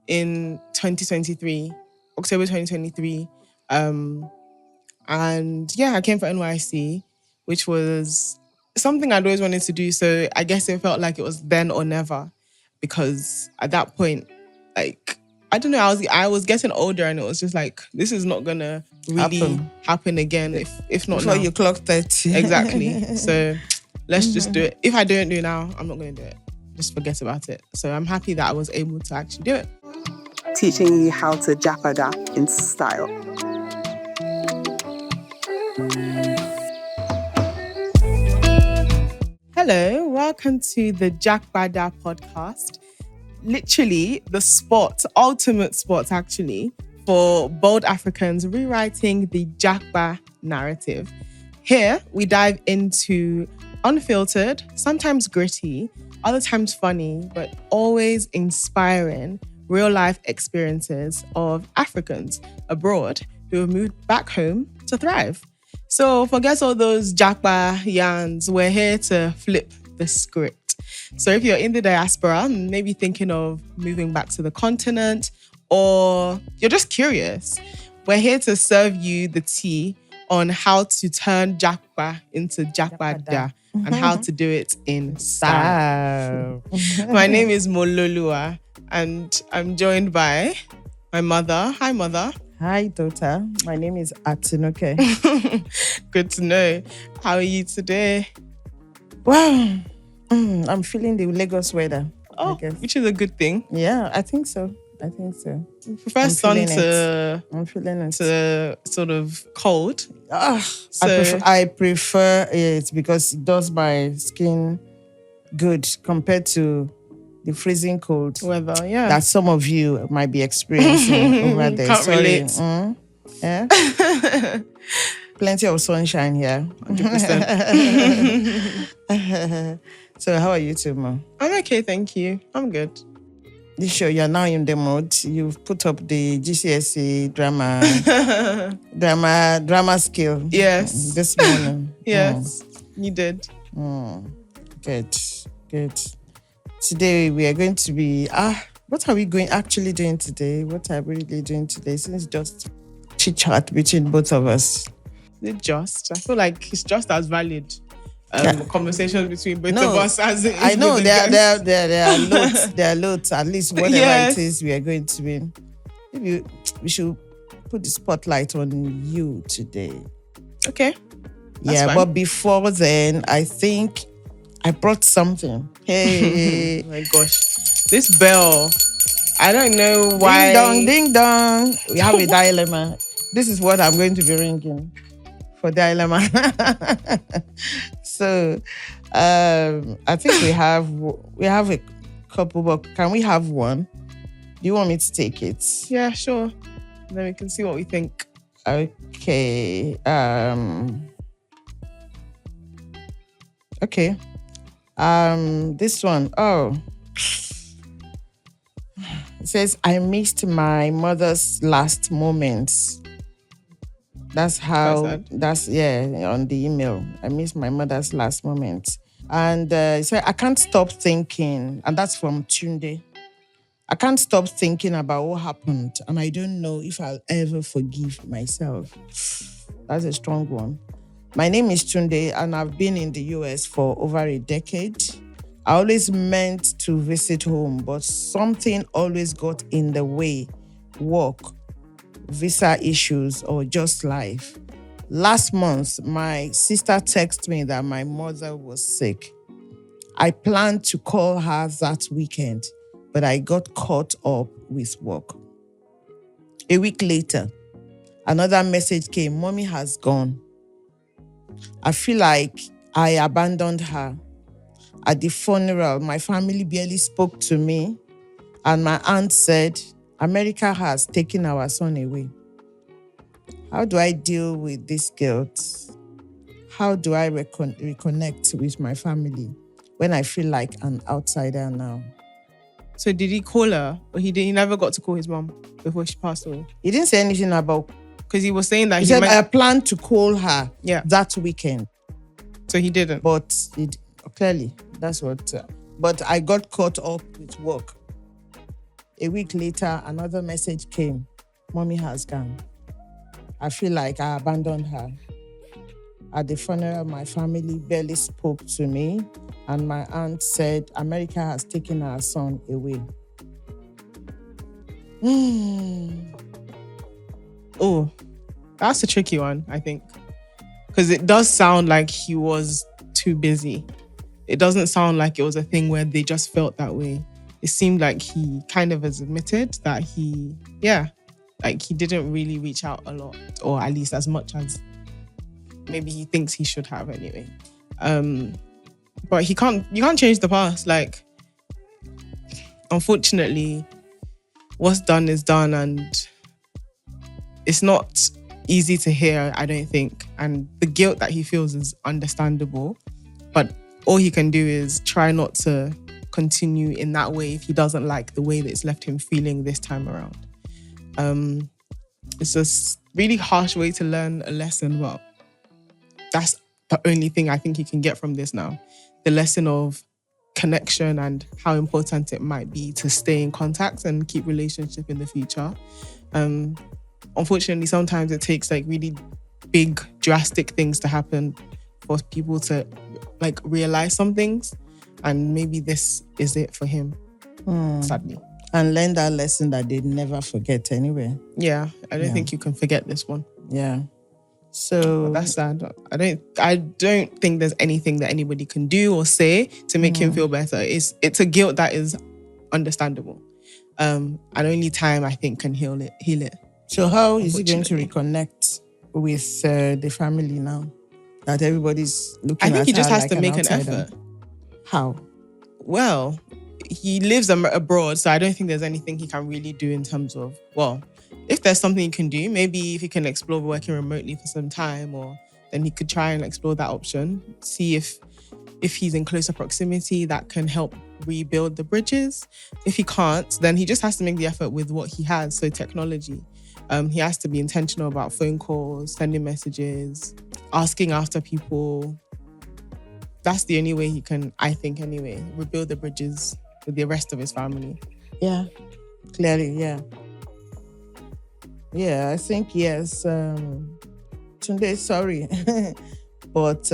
in 2023, October 2023. And yeah, I came for NYSC, which was something I'd always wanted to do. So I guess it felt like it was then or never, because at that point, like, I don't know, I was getting older, and it was just like, this is not gonna really happen again if not before now. you clock 30. Exactly. So let's just do it. If I don't do it now, I'm not gonna do it. Just forget about it. So I'm happy that I was able to actually do it. Teaching you how to Japada in style. Hello, welcome to the Japada podcast. Literally the ultimate spot actually, for bold Africans rewriting the Japa narrative. Here, we dive into unfiltered, sometimes gritty, other times funny, but always inspiring real-life experiences of Africans abroad who have moved back home to thrive. So forget all those Japa yarns. We're here to flip the script. So if you're in the diaspora, maybe thinking of moving back to the continent, or you're just curious, we're here to serve you the tea on how to turn Japa into Japada and how to do it in style. My name is Mololuwa, and I'm joined by my mother. Hi, mother. Hi, daughter. My name is Atinoke. Good to know. How are you today? Well, I'm feeling the Lagos weather. Oh, which is a good thing. Yeah, I think so. You prefer sun to sort of cold. I prefer it because it does my skin good compared to the freezing cold weather, yeah, that some of you might be experiencing over there. Can't relate. Yeah. Plenty of sunshine here. 100%. So how are you two, Ma? I'm okay, thank you. I'm good. You sure you're now in the mode? You've put up the GCSE drama skill. Yes. This morning. Yes, you did. Good. Today we are going to be what are we actually doing today? What are we really doing today? Since just chit chat between both of us. Is it just? I feel like it's just as valid. Conversations between both of us as it is. I know there are loads. There are loads. At least whatever it is we are going to be. Maybe we should put the spotlight on you today. Okay. That's fine. But before then, I think I brought something. Hey. Oh my gosh. This bell. I don't know why. Ding dong, ding dong. We have a dilemma. This is what I'm going to be ringing for dilemma. So, I think we have a couple, but can we have one? Do you want me to take it? Yeah, sure. Then we can see what we think. Okay. Okay. This one. Oh. It says, I missed my mother's last moments. That's how, on the email. I missed my mother's last moments. And it said, I can't stop thinking. And that's from Tunde. I can't stop thinking about what happened. And I don't know if I'll ever forgive myself. That's a strong one. My name is Tunde, and I've been in the US for over a decade. I always meant to visit home, but something always got in the way. Work, visa issues, or just life. Last month, my sister texted me that my mother was sick. I planned to call her that weekend, but I got caught up with work. A week later, another message came, Mommy has gone. I feel like I abandoned her. At the funeral, my family barely spoke to me, and my aunt said, America has taken our son away. How do I deal with this guilt? How do I reconnect with my family when I feel like an outsider now? So did he call her? Or he never got to call his mom before she passed away? He didn't say anything about... Because he was saying that he said, I planned to call her that weekend. So he didn't? But clearly, that's what... but I got caught up with work. A week later, another message came. Mommy has gone. I feel like I abandoned her. At the funeral, my family barely spoke to me, and my aunt said, America has taken our son away. Oh, that's a tricky one, I think. Because it does sound like he was too busy. It doesn't sound like it was a thing where they just felt that way. It seemed like he kind of has admitted that he didn't really reach out a lot, or at least as much as maybe he thinks he should have anyway. But you can't change the past. Like, unfortunately, what's done is done, and it's not easy to hear, I don't think. And the guilt that he feels is understandable, but all he can do is try not to continue in that way if he doesn't like the way that it's left him feeling this time around. It's a really harsh way to learn a lesson, but that's the only thing I think he can get from this now. The lesson of connection and how important it might be to stay in contact and keep relationship in the future. Unfortunately, sometimes it takes like really big, drastic things to happen for people to like realize some things. And maybe this is it for him, sadly. And learn that lesson that they never forget anyway. Yeah, I don't think you can forget this one. Yeah. So but that's sad. I don't think there's anything that anybody can do or say to make him feel better. It's a guilt that is understandable. And only time, I think, can heal it. So how is he going to reconnect with the family now? That everybody's looking at I think he just has like to make an outsider. effort. How? Well, he lives abroad, so I don't think there's anything he can really do in terms of, well, if there's something he can do, maybe if he can explore working remotely for some time, or then he could try and explore that option, see if he's in closer proximity, that can help rebuild the bridges. If he can't, then he just has to make the effort with what he has, so technology. He has to be intentional about phone calls, sending messages, asking after people. That's the only way he can, I think anyway, rebuild the bridges with the rest of his family. Yeah, clearly, yeah. Yeah, I think, yes. Tunde, sorry. But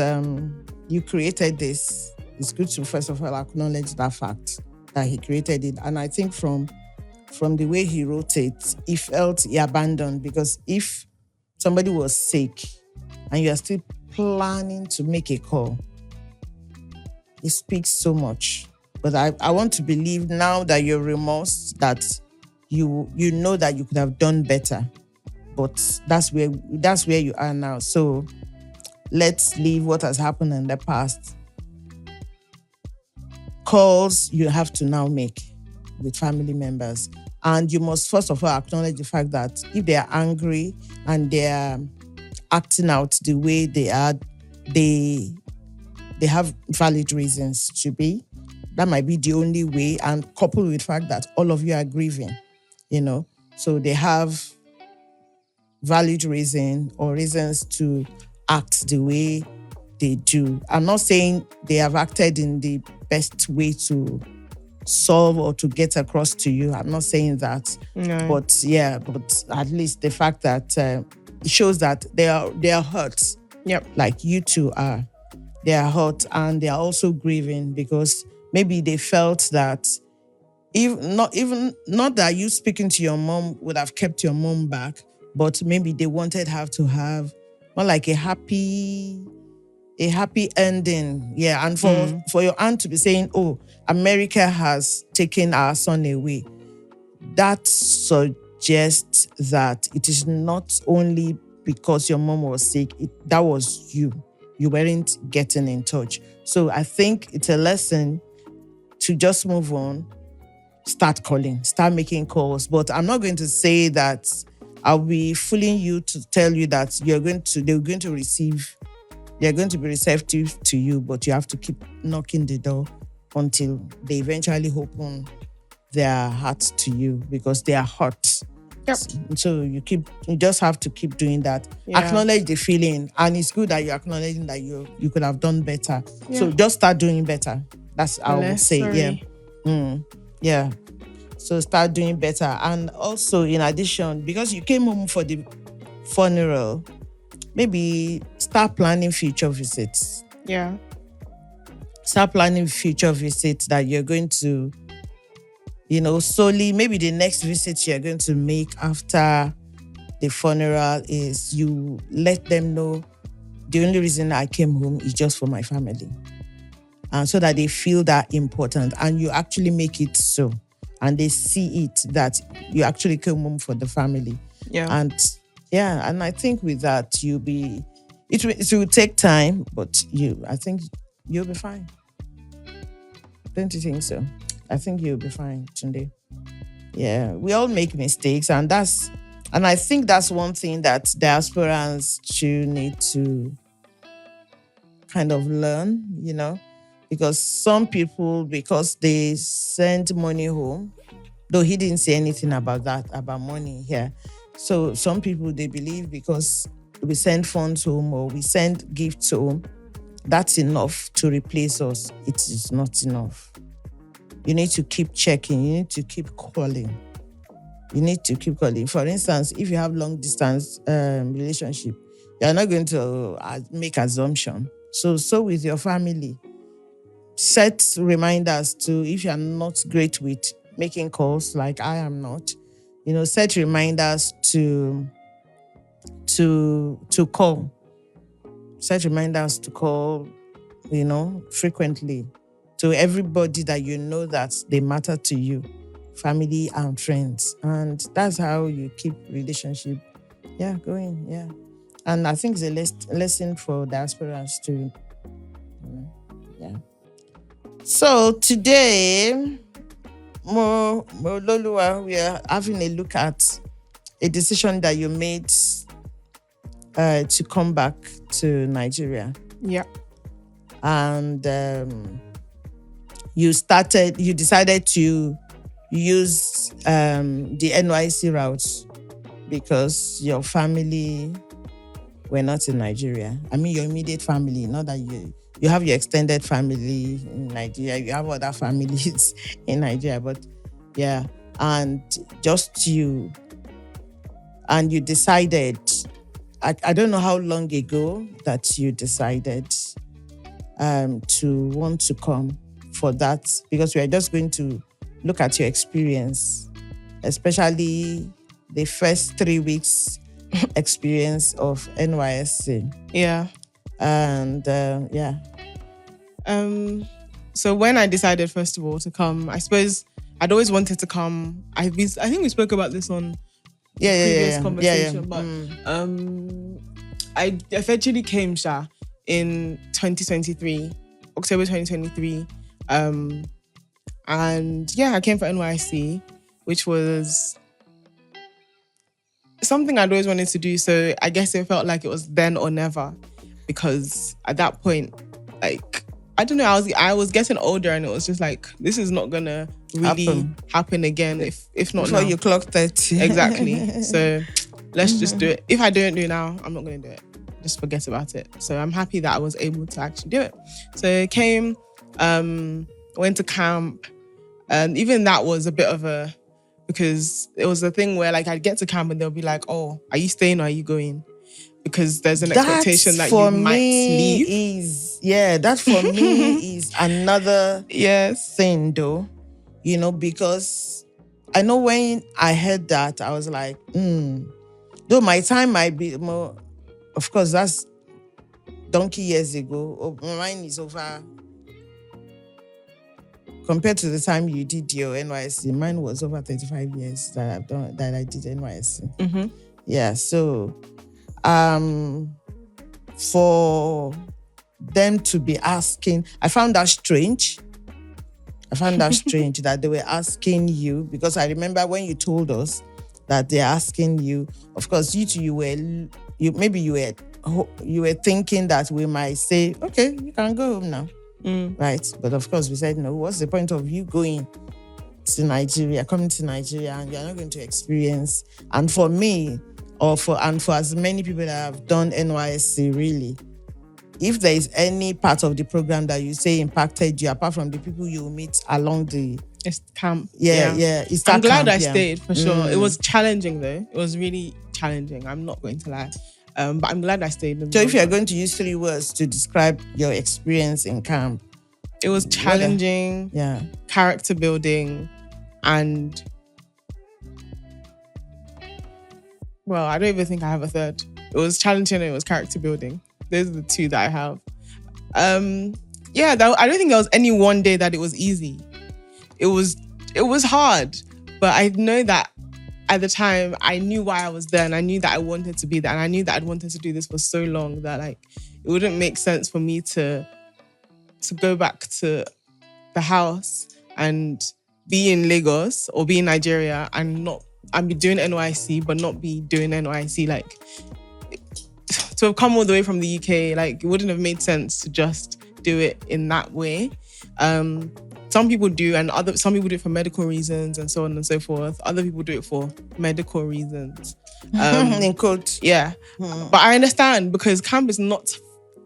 you created this. It's good to, first of all, acknowledge that fact, that he created it. And I think from the way he wrote it, he felt he abandoned, because if somebody was sick and you are still planning to make a call, it speaks so much. But I want to believe now that you're remorse, that you know that you could have done better. But that's where you are now. So let's leave what has happened in the past. Calls you have to now make with family members. And you must first of all acknowledge the fact that if they are angry and they are acting out the way they are, they have valid reasons to be. That might be the only way, and coupled with the fact that all of you are grieving, So they have valid reason or reasons to act the way they do. I'm not saying they have acted in the best way to solve or to get across to you. I'm not saying that. No. But at least the fact that it shows that they are hurt. Yep. Like you two are. They are hurt and they are also grieving, because maybe they felt that not that you speaking to your mom would have kept your mom back, but maybe they wanted her to have more like a happy ending. Yeah. And for your aunt to be saying, oh, America has taken our son away, that suggests that it is not only because your mom was sick, that was you. You weren't getting in touch. So I think it's a lesson to just move on, start calling, start making calls. But I'm not going to say that I'll be fooling you to tell you that they're going to be receptive to you, but you have to keep knocking the door until they eventually open their hearts to you, because they are hurt. Yep. So you just have to keep doing that. Yeah. Acknowledge the feeling, and it's good that you're acknowledging that you could have done better. Yeah. So just start doing better. That's how I would say. Sorry. Yeah. Yeah. So start doing better. And also, in addition, because you came home for the funeral, maybe start planning future visits. Yeah. Start planning future visits that you're going to, solely, maybe the next visit you're going to make after the funeral is you let them know the only reason I came home is just for my family. And so that they feel that important and you actually make it so. And they see it that you actually came home for the family. Yeah. And I think with that, it will take time, but I think you'll be fine. Don't you think so? I think you'll be fine, Tunde. Yeah, we all make mistakes, and I think that's one thing that diasporans should need to kind of learn, because some people, because they send money home, though he didn't say anything about that, about money here. So some people, they believe because we send funds home or we send gifts home, that's enough to replace us. It is not enough. You need to keep checking. You need to keep calling. For instance, if you have long distance relationship, you're not going to make assumption. So with your family, set reminders to, if you're not great with making calls like I am not, set reminders to call. Set reminders to call, frequently to everybody that you know that they matter to you, family and friends. And that's how you keep relationship, going, And I think it's a lesson for diasporans too. So today, Mololuwa, we are having a look at a decision that you made to come back to Nigeria. Yeah. And you decided to use the NYSC route because your family were not in Nigeria. I mean, your immediate family, not that you have your extended family in Nigeria, you have other families in Nigeria, but and just you. And you decided, I don't know how long ago that you decided to want to come for that, because we are just going to look at your experience, especially the first 3 weeks experience of NYSC. Yeah. And so when I decided, first of all, to come, I suppose I'd always wanted to come. I think we spoke about this on previous conversation, but I eventually came in 2023, October 2023. And I came for NYSC, which was something I'd always wanted to do. So I guess it felt like it was then or never, because at that point, like, I don't know, I was getting older and it was just like, this is not gonna really happen again if not before now. You clock 30. Exactly. So let's just do it. If I don't do it now, I'm not gonna do it. Just forget about it. So I'm happy that I was able to actually do it. So I came, went to camp, and even that was a bit of because it was a thing where like I'd get to camp and they'll be like, oh, are you staying or are you going? Because there's an expectation that you might leave. That for me is another thing though, because I know when I heard that, I was like, though my time might be more, of course, that's donkey years ago. Mine is over. Compared to the time you did your NYSC, mine was over 35 years that I did NYSC. Mm-hmm. Yeah, so for them to be asking, I found that strange that they were asking you, because I remember when you told us that they're asking you, of course, you were thinking that we might say, okay, you can go home now. Right, but of course we said no. What's the point of you going to Nigeria, coming to Nigeria, and you're not going to experience? And for me, for as many people that have done NYSC, really, if there is any part of the program that you say impacted you, apart from the people you meet along the camp. Yeah. It's I'm glad camp, I stayed for sure. It was challenging though. It was really challenging. I'm not going to lie. But I'm glad I stayed. So if you're going to use 3 words to describe your experience in camp, it was challenging, character building, and well, I don't even think I have a third. It was challenging and it was character building. Those are the 2 that I have. I don't think there was any one day that it was easy. It was hard, but I know that at the time I knew why I was there, and I knew that I wanted to be there, and I knew that I'd wanted to do this for so long that like it wouldn't make sense for me to go back to the house and be in Lagos or be in Nigeria and be doing NYSC but not be doing NYSC. Like, to have come all the way from the UK, like it wouldn't have made sense to just do it in that way. Some people do, and some people do it for medical reasons and so on and so forth. Other people do it for medical reasons. In quotes. Yeah. But I understand, because camp is not...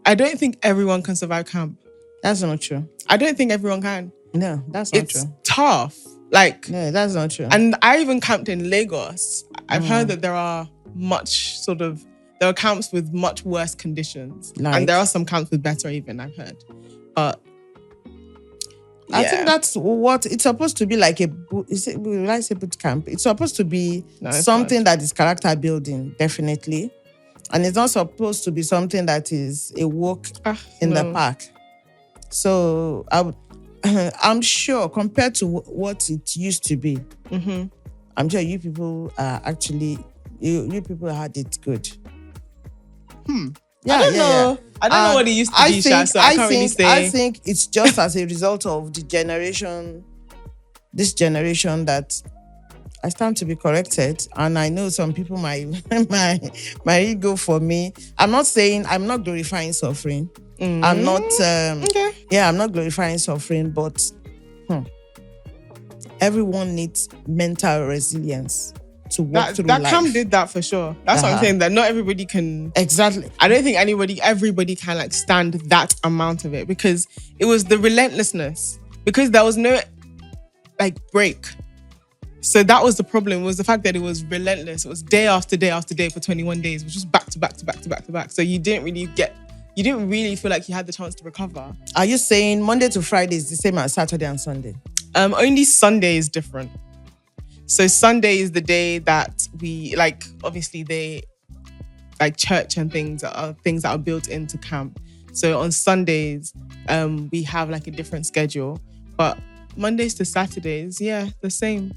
I don't think everyone can survive camp. That's not true. I don't think everyone can. No, that's not true. It's tough. Like... No, that's not true. And I even camped in Lagos. I've heard that there are there are camps with much worse conditions. Like, and there are some camps with better even, I've heard. But... I think that's what it's supposed to be, like will I say boot camp? It's supposed to be something that is character building, definitely. And it's not supposed to be something that is a walk in the park. So I'm sure, compared to what it used to be, I'm sure you people are actually, you people had it good. I don't know. I don't know what it used to be, so I can't really say. I think it's just as a result of this generation that I stand to be corrected. And I know some people might go for me. I'm not glorifying suffering. I'm not, I'm not glorifying suffering, but everyone needs mental resilience to walk through life. That camp did that for sure. That's what I'm saying, that not everybody can... Exactly. I don't think everybody can like stand that amount of it, because it was the relentlessness, because there was no like break. So that was the problem, was the fact that it was relentless. It was day after day after day for 21 days. It was just back to back to back to back to back. So you didn't really feel like you had the chance to recover. Are you saying Monday to Friday is the same as Saturday and Sunday? Only Sunday is different. So Sunday is the day that we, like, obviously they, like church and things that are built into camp. So on Sundays, we have like a different schedule. But Mondays to Saturdays, the same.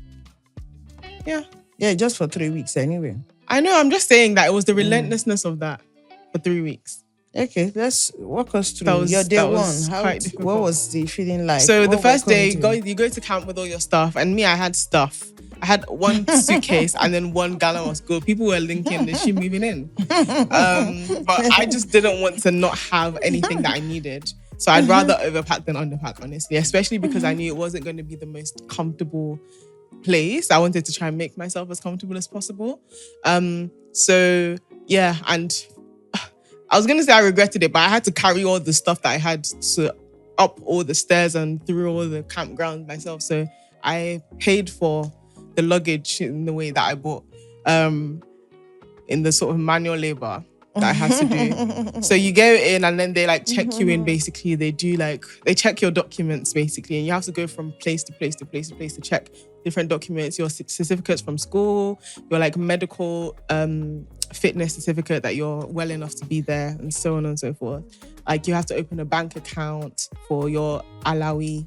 Yeah. Yeah, just for 3 weeks anyway. I know, I'm just saying that it was the relentlessness of that for 3 weeks. Okay, let's walk us through your day one. What was the feeling like? So the first day, you go to camp with all your stuff. And me, I had stuff. I had one suitcase and then 1 gallon was good. People were linking the shit moving in. But I just didn't want to not have anything that I needed. So I'd rather overpack than underpack, honestly. Especially because I knew it wasn't going to be the most comfortable place. I wanted to try and make myself as comfortable as possible. So yeah, and I was going to say I regretted it, but I had to carry all the stuff that I had up all the stairs and through all the campground myself. So I paid for the luggage in the way that I bought, in the sort of manual labor that I had to do. So you go in and then they like check you in, basically. They check your documents basically, and you have to go from place to place to place to place to check different documents, your certificates from school, your like medical fitness certificate that you're well enough to be there, and so on and so forth. Like you have to open a bank account for your Alawi,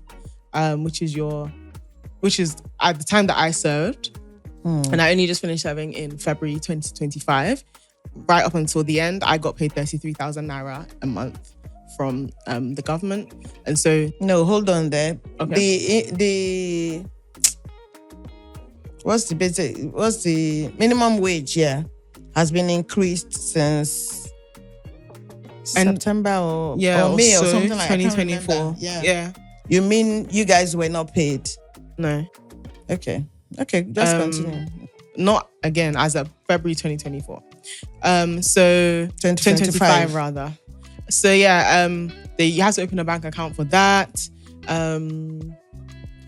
which is at the time that I served, and I only just finished serving in February 2025. Right up until the end, I got paid 33,000 naira a month from the government, and so no, hold on there. Okay. The what's the minimum wage? Yeah, has been increased since September or May or something like 2024. Yeah. You mean you guys were not paid? No. Okay. Just continue. Not again as of February 2024. So 2025 rather. So yeah, you have to open a bank account for that.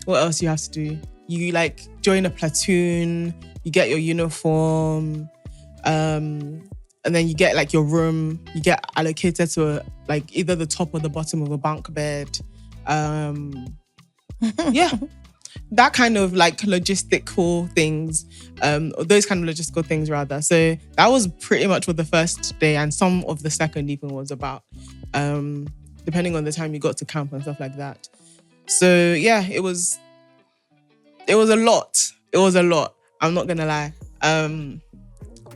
What else you have to do? You like join a platoon, you get your uniform, and then you get like your room. You get allocated to like either the top or the bottom of a bunk bed. Yeah. That kind of like logistical things, or those kind of logistical things rather. So that was pretty much what the first day and some of the second even was about, depending on the time you got to camp and stuff like that. So yeah, it was a lot. It was a lot. I'm not gonna lie.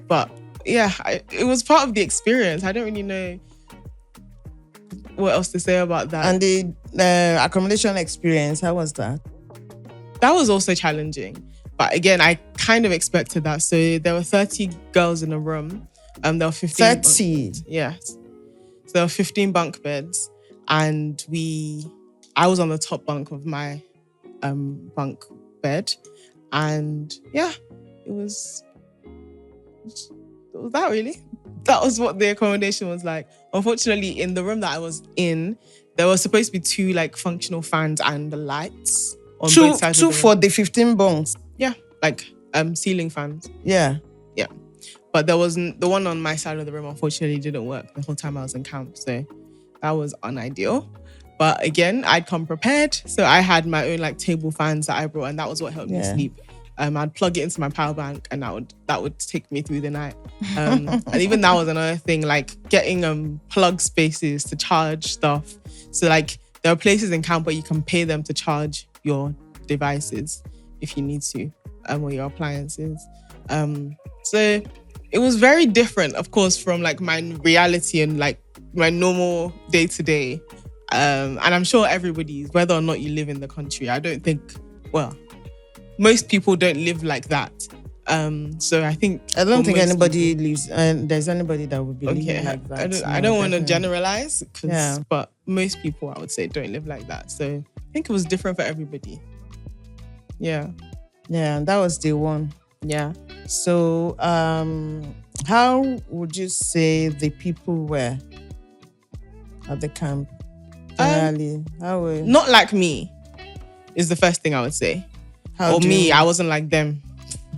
But yeah, it was part of the experience. I don't really know what else to say about that. And the accommodation experience, how was that? That was also challenging. But again, I kind of expected that. So there were 30 girls in a room. There were 15. 30? Yes. So there were 15 bunk beds. And I was on the top bunk of my bunk bed. And yeah, it was that really. That was what the accommodation was like. Unfortunately, in the room that I was in, there was supposed to be 2 like functional fans and the lights. On both sides two for the 15 bunks. Yeah, like ceiling fans. Yeah. Yeah. But there wasn't, the one on my side of the room unfortunately didn't work the whole time I was in camp. So that was unideal. But again, I'd come prepared. So I had my own like table fans that I brought, and that was what helped me sleep. I'd plug it into my power bank and that would take me through the night. And even that was another thing, like getting plug spaces to charge stuff. So like there are places in camp where you can pay them to charge your devices if you need to, or your appliances. So it was very different, of course, from like my reality and like my normal day to day. And I'm sure everybody's, whether or not you live in the country, I don't think, well, most people don't live like that. So I don't think anybody lives, and there's anybody that would be living like that. I don't want to generalize, but most people, I would say, don't live like that. So I think it was different for everybody. Yeah. Yeah, that was day one. Yeah. So how would you say the people were at the camp? Generally, not like me is the first thing I would say. I wasn't like them.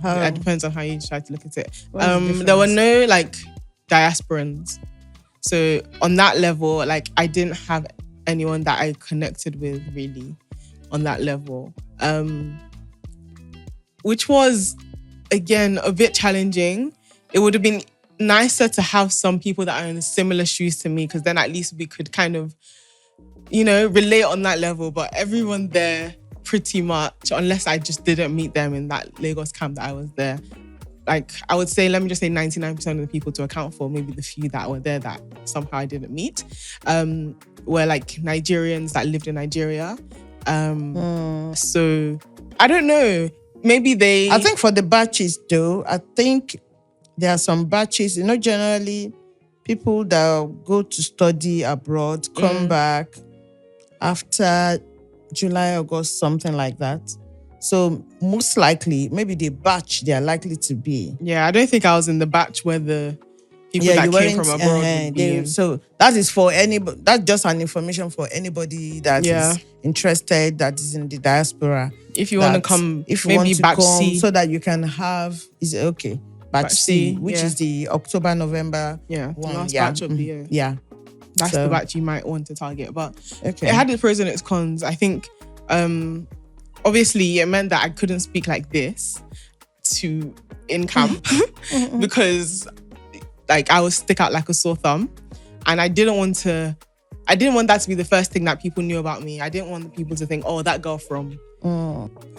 It depends on how you try to look at it. There were no like diasporans. So on that level, like I didn't have anyone that I connected with really on that level. Which was, again, a bit challenging. It would have been nicer to have some people that are in similar shoes to me, because then at least we could kind of, relate on that level. But everyone there, pretty much, unless I just didn't meet them in that Lagos camp that I was there, like I would say, let me just say 99% of the people to account for, maybe the few that were there that somehow I didn't meet, were like Nigerians that lived in Nigeria. So I don't know. Maybe I think for the batches though, I think there are some batches, generally people that go to study abroad, come back after July, August, something like that. So most likely, maybe the batch they are likely to be. Yeah, I don't think I was in the batch where the people that came from abroad would be. So that is for anybody. That's just an information for anybody that is interested, that is in the diaspora. If you want to come, maybe batch C, so that you can have. Is it okay? Batch C, which is the October, November. Yeah, the last batch of the year. Yeah. That's the batch you might want to target. But it had its pros and its cons. I think, obviously, it meant that I couldn't speak like this in camp because, like, I would stick out like a sore thumb, and I didn't want that to be the first thing that people knew about me. I didn't want people to think, oh, that girl from.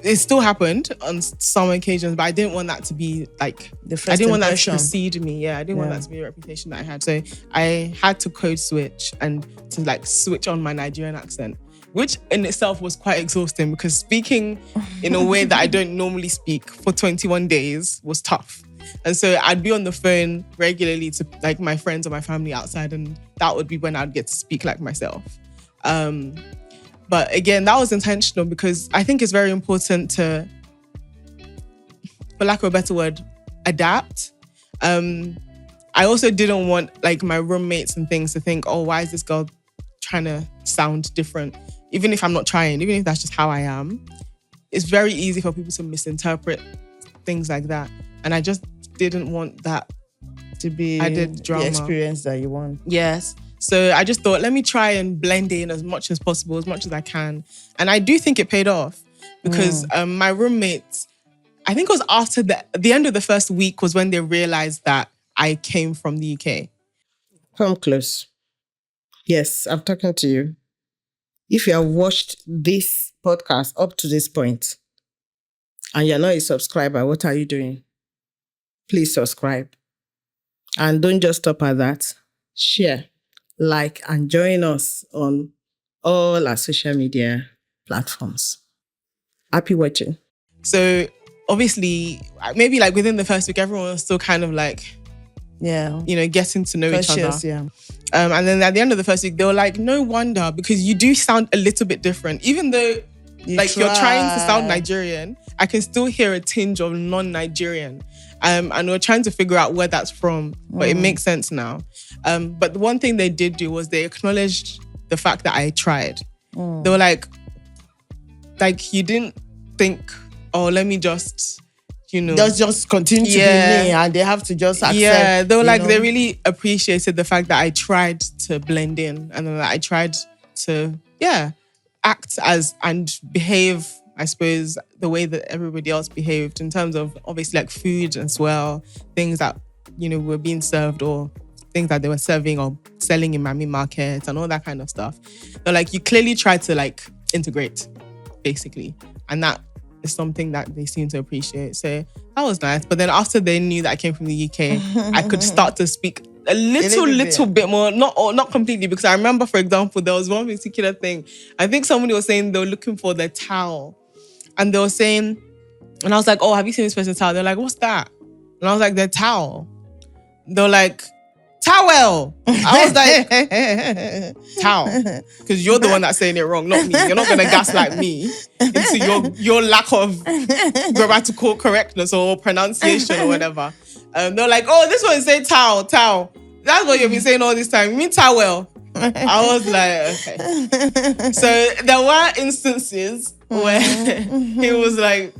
It still happened on some occasions, but I didn't want that to be like the first I didn't want that impression. to precede me. Yeah, I didn't want that to be a reputation that I had. So I had to code switch and to like switch on my Nigerian accent, which in itself was quite exhausting because speaking in a way that I don't normally speak for 21 days was tough. And so I'd be on the phone regularly to like my friends or my family outside, and that would be when I'd get to speak like myself. But again, that was intentional because I think it's very important to, for lack of a better word, adapt. I also didn't want like my roommates and things to think, oh, why is this girl trying to sound different? Even if I'm not trying, even if that's just how I am, it's very easy for people to misinterpret things like that. And I just didn't want that to be drama. The experience that you want. Yes. So I just thought, let me try and blend in as much as possible, as much as I can. And I do think it paid off because my roommates, I think it was after the end of the first week was when they realized that I came from the UK. Come close. Yes, I'm talking to you. If you have watched this podcast up to this point and you're not a subscriber, what are you doing? Please subscribe. And don't just stop at that. Share, like, and join us on all our social media platforms. Happy watching. So obviously, maybe like within the first week, everyone was still kind of like, getting to know each other. Yeah. And then at the end of the first week, they were like, no wonder, because you do sound a little bit different. Even though you're trying to sound Nigerian, I can still hear a tinge of non-Nigerian. And we're trying to figure out where that's from, but it makes sense now. But the one thing they did do was they acknowledged the fact that I tried. They were like, you didn't think, oh, let me just... just continue to be me, and they have to just accept. Yeah, they were like, they really appreciated the fact that I tried to blend in and that I tried to, act as and behave, I suppose, the way that everybody else behaved in terms of obviously like food as well, things that, were being served or things that they were serving or selling in Mami markets and all that kind of stuff. They're like, you clearly tried to like integrate, basically. And that is something that they seem to appreciate. So that was nice. But then after they knew that I came from the UK, I could start to speak a little bit more, not completely, because I remember, for example, there was one particular thing. I think somebody was saying they were looking for the towel. And they were saying, and I was like, oh, have you seen this person's towel? They're like, what's that? And I was like, their towel. They were like, towel. I was like, towel. Because you're the one that's saying it wrong, not me. You're not going to gaslight me into your lack of grammatical correctness or pronunciation or whatever. They're like, oh, this one is saying towel. That's what you've been saying all this time. You mean towel? I was like, okay. So there were instances where he was like,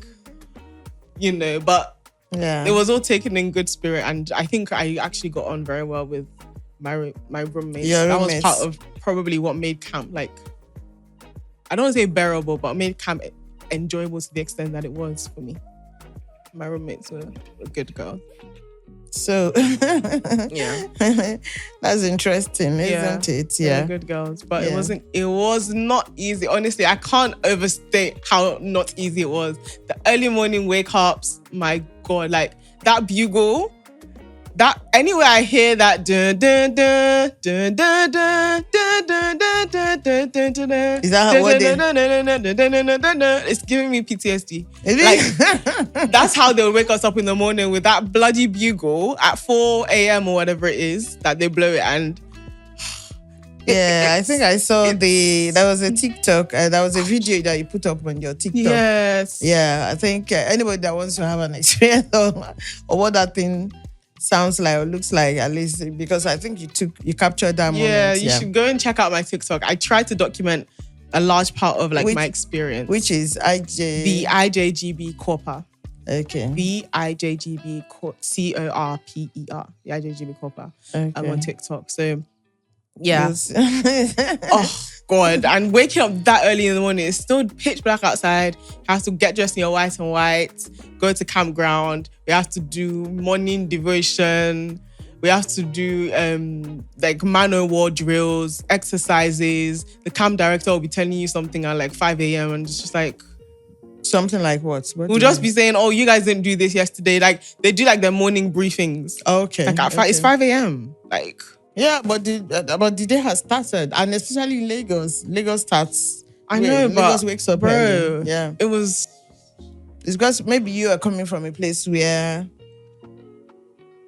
but it was all taken in good spirit, and I think I actually got on very well with my roommates. That was part of probably what made camp I don't want to say bearable, but made camp enjoyable to the extent that it was for me. My roommates were good girls. So yeah, that's interesting, isn't it? Yeah, good girls, but it was not easy. Honestly, I can't overstate how not easy it was. The early morning wake ups, my God, like that bugle. That anywhere I hear that dun, dun, dun, dun, dun, dun, dun, dun, dun, dun, dun, dun, dun, is that what it's giving me PTSD. Like that's how they'll wake us up in the morning with that bloody bugle at 4 a.m. or whatever it is that they blow it. And I think I saw there was a TikTok, there was a video that you put up on your TikTok. Yes. Yeah, I think anybody that wants to have an experience or what that thing sounds like or looks like, at least, because I think you captured that moment. Yeah, you should go and check out my TikTok. I tried to document a large part of my experience. Which is the IJGB Corper. Okay. The IJGB Corper. The IJGB Corper. Okay. I'm on TikTok. So yeah. Oh God. And waking up that early in the morning, it's still pitch black outside. You have to get dressed in your white and white, go to campground. We have to do morning devotion. We have to do man o' war drills, exercises. The camp director will be telling you something at 5 a.m. and it's just like, something like what? We'll just be saying, oh, you guys didn't do this yesterday. They do their morning briefings. Okay. It's 5 a.m. Yeah, but the day has started, and especially in Lagos. Lagos starts. I know, but Lagos wakes up early. Yeah, it was. It's because maybe you are coming from a place where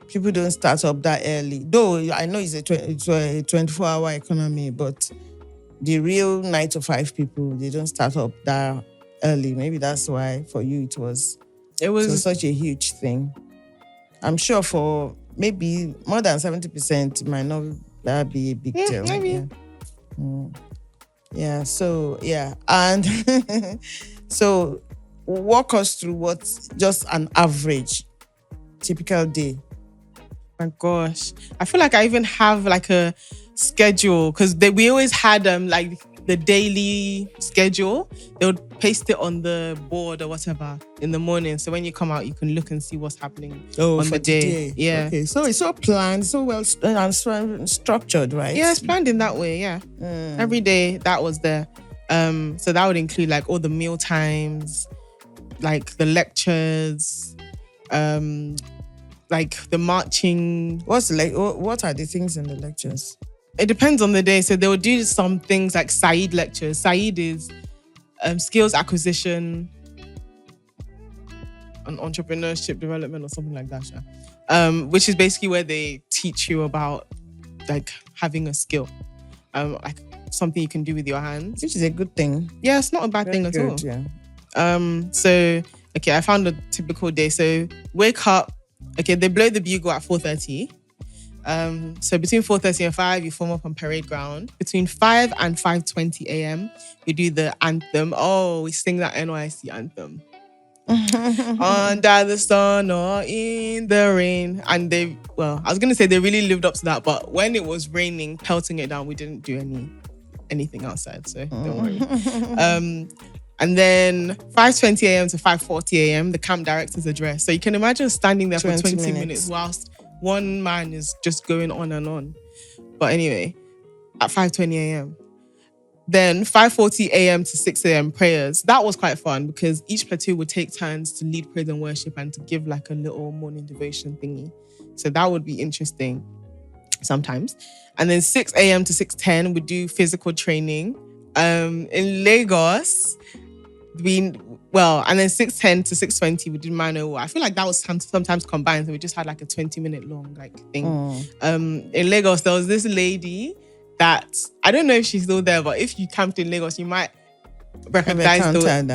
people don't start up that early. Though I know it's a 24-hour economy, but the real 9 to 5 people, they don't start up that early. Maybe that's why for you it was such a huge thing. I'm sure for maybe more than 70% might not be a big deal. Maybe. Yeah. So yeah, and so walk us through what's just an average typical day. My gosh, I feel like I even have like a schedule because we always had like the daily schedule. They would paste it on the board or whatever in the morning, so when you come out you can look and see what's happening on the day. Yeah. Okay, so it's so planned, so well and structured, right? Yeah, it's planned in that way. Yeah. Every day that was there. So that would include like all the meal times, like the lectures, like the marching. What are the things in the lectures? It depends on the day. So they will do some things like Said lectures. Said is skills acquisition and entrepreneurship development or something like that. Which is basically where they teach you about like having a skill, like something you can do with your hands. Which is a good thing. Yeah, it's not a bad thing at all. Yeah. So okay, I found a typical day. So wake up. Okay, they blow the bugle at 4:30. So between 4:30 and 5, you form up on parade ground. Between 5 and 5:20 a.m., we do the anthem. Oh, we sing that NYSC anthem. Under the sun or in the rain. And I was going to say they really lived up to that. But when it was raining, pelting it down, we didn't do anything outside. So don't worry. And then 5:20 a.m. to 5:40 a.m., the camp director's address. So you can imagine standing there for 20 minutes whilst one man is just going on and on. But anyway, at 5:20 a.m. Then 5:40 a.m. to 6 a.m. prayers. That was quite fun because each platoon would take turns to lead praise and worship and to give like a little morning devotion thingy. So that would be interesting sometimes. And then 6 a.m. to 6:10, we do physical training. In Lagos, and then 6:10 to 6:20, we did manual. I feel like that was sometimes combined, so we just had like a 20-minute long like thing. In Lagos, there was this lady that I don't know if she's still there, but if you camped in Lagos, you might recognize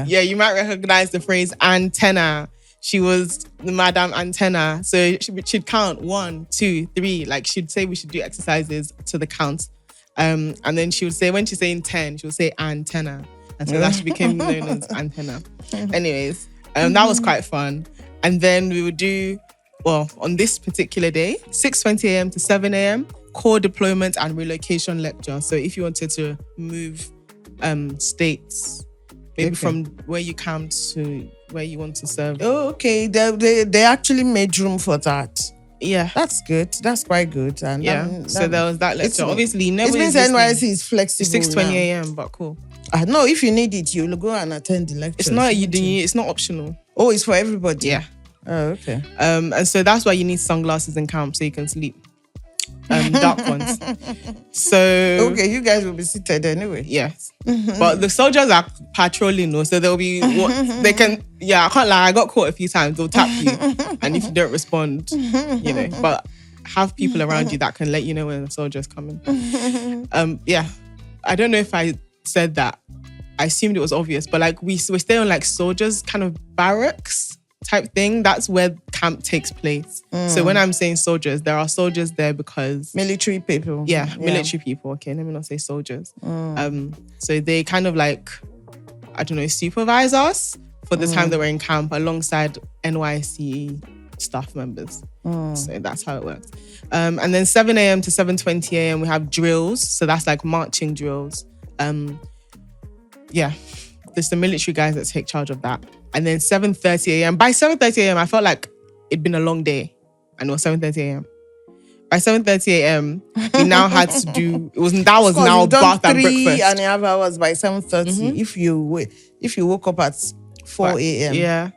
you might recognize the phrase antenna. She was the Madam Antenna, so she'd count 1, 2, 3. Like she'd say we should do exercises to the count, and then she would say when she's saying 10, she would say antenna. And so that she became known as Antenna. Anyways, that was quite fun. And then we would do, on this particular day, 6:20 a.m. to 7 a.m., core deployment and relocation lecture. So if you wanted to move states, maybe from where you camped to where you want to serve. Oh, okay. They actually made room for that. Yeah. That's good. That's quite good. And so there was that lecture. Obviously, it means NYSC is flexible. 6:20 a.m., but cool. No, if you need it, you'll go and attend the lecture. It's not optional. Oh, it's for everybody. Yeah. Oh, okay. And so that's why you need sunglasses in camp so you can sleep. Dark ones. So okay, you guys will be seated anyway. Yes. But the soldiers are patrolling, no? So there'll be they can. Yeah, I can't lie. I got caught a few times. They'll tap you, and if you don't respond, But have people around you that can let you know when the soldier's coming. Yeah. I don't know if I said that. I assumed it was obvious, but like we stay on like soldiers kind of barracks type thing. That's where camp takes place. So when I'm saying soldiers, there are soldiers there because military people. Yeah, military people. Okay, let me not say soldiers. So they kind of like, I don't know, supervise us for the time that we're in camp alongside NYSC staff members. So that's how it works. And then 7 a.m. to 7:20 a.m. we have drills. So that's like marching drills. There's the military guys that take charge of that. And then 7:30 a.m. By 7:30 a.m. I felt like it'd been a long day. And it was 7:30 a.m. By 7:30 a.m. we now had to do now bath and breakfast. 3.5 hours by 7:30 if you woke up at 4 a.m.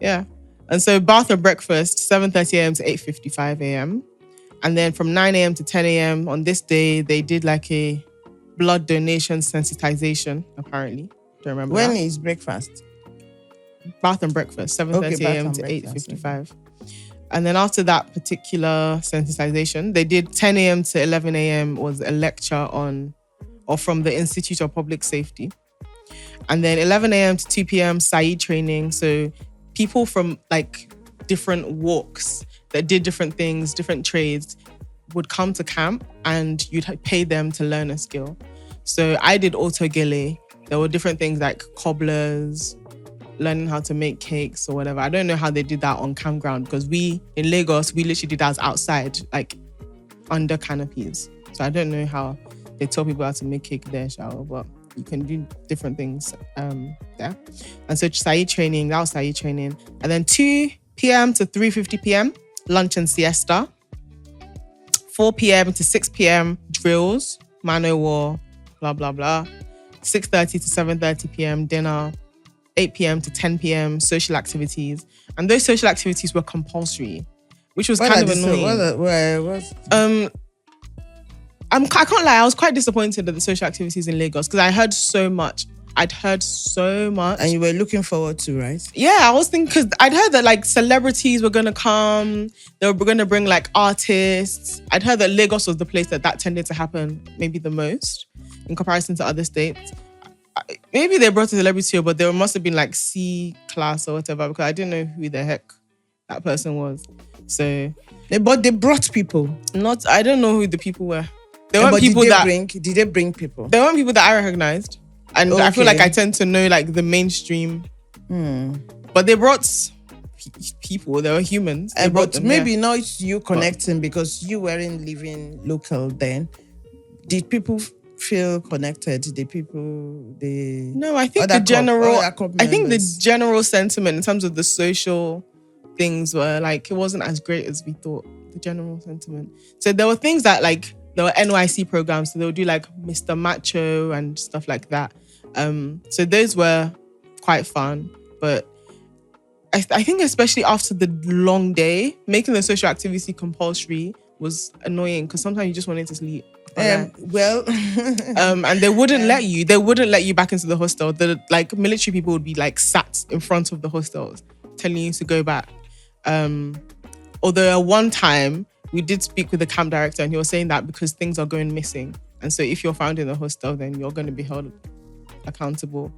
Yeah. And so bath and breakfast, 7:30 a.m. to 8:55 a.m. And then from 9 a.m. to 10 a.m. on this day, they did like a blood donation sensitization, apparently. Don't remember When is breakfast? Bath and breakfast, 7:30 a.m. to 8:55. And then after that particular sensitization, they did 10 a.m. to 11 a.m. was a lecture from the Institute of Public Safety. And then 11 a.m. to 2 p.m. Said training. So people from like different walks, that did different things, different trades, would come to camp and you'd pay them to learn a skill. So I did auto gele. There were different things like cobblers, learning how to make cakes or whatever. I don't know how they did that on campground because in Lagos, we literally did that outside, like under canopies. So I don't know how they taught people how to make cake there, but you can do different things there. And so Saeed training, that was Saeed training. And then 2 p.m. to 3:50 p.m, lunch and siesta. 4 p.m. to 6 p.m, drills, mano war, blah, blah, blah. 6:30 to 7:30 p.m, dinner. 8 p.m. to 10 p.m, social activities. And those social activities were compulsory, which was kind of annoying. I can't lie, I was quite disappointed at the social activities in Lagos because I heard so much. I'd heard so much. And you were looking forward to, right? Yeah, I was thinking, because I'd heard that like celebrities were going to come. They were going to bring like artists. I'd heard that Lagos was the place that tended to happen maybe the most in comparison to other states. Maybe they brought a celebrity, but there must have been like C class or whatever because I didn't know who the heck that person was. So, but they brought people. I don't know who the people were. There weren't people did they bring people? There weren't people that I recognized. And I feel like I tend to know like the mainstream. But they brought people. They were humans. But maybe not you connecting because you weren't living local then. Did people feel connected? No, I think the general sentiment in terms of the social things were like, it wasn't as great as we thought. The general sentiment. So there were things that like, there were NYSC programs, so they would do like Mr. Macho and stuff like that. So those were quite fun, but I think especially after the long day, making the social activity compulsory was annoying because sometimes you just wanted to sleep. And they wouldn't let you. They wouldn't let you back into the hostel. The like military people would be like sat in front of the hostels, telling you to go back. Although at one time we did speak with the camp director, and he was saying that because things are going missing, and so if you're found in the hostel, then you're going to be held accountable.